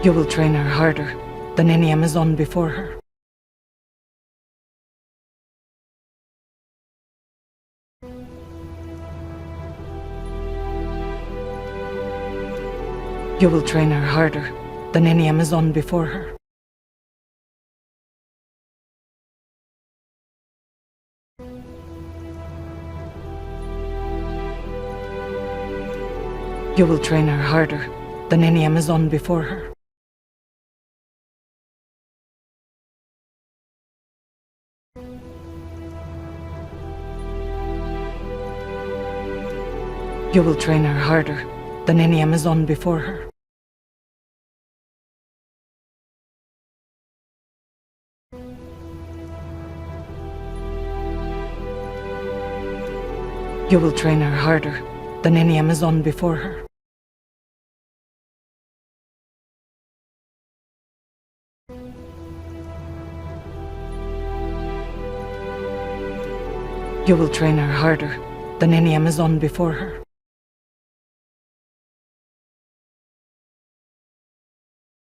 You will train her harder than any Amazon before her. You will train her harder than any Amazon before her. You will train her harder than any Amazon before her. You will train her harder than any Amazon before her. You will train her harder than any Amazon before her. You will train her harder than any Amazon before her.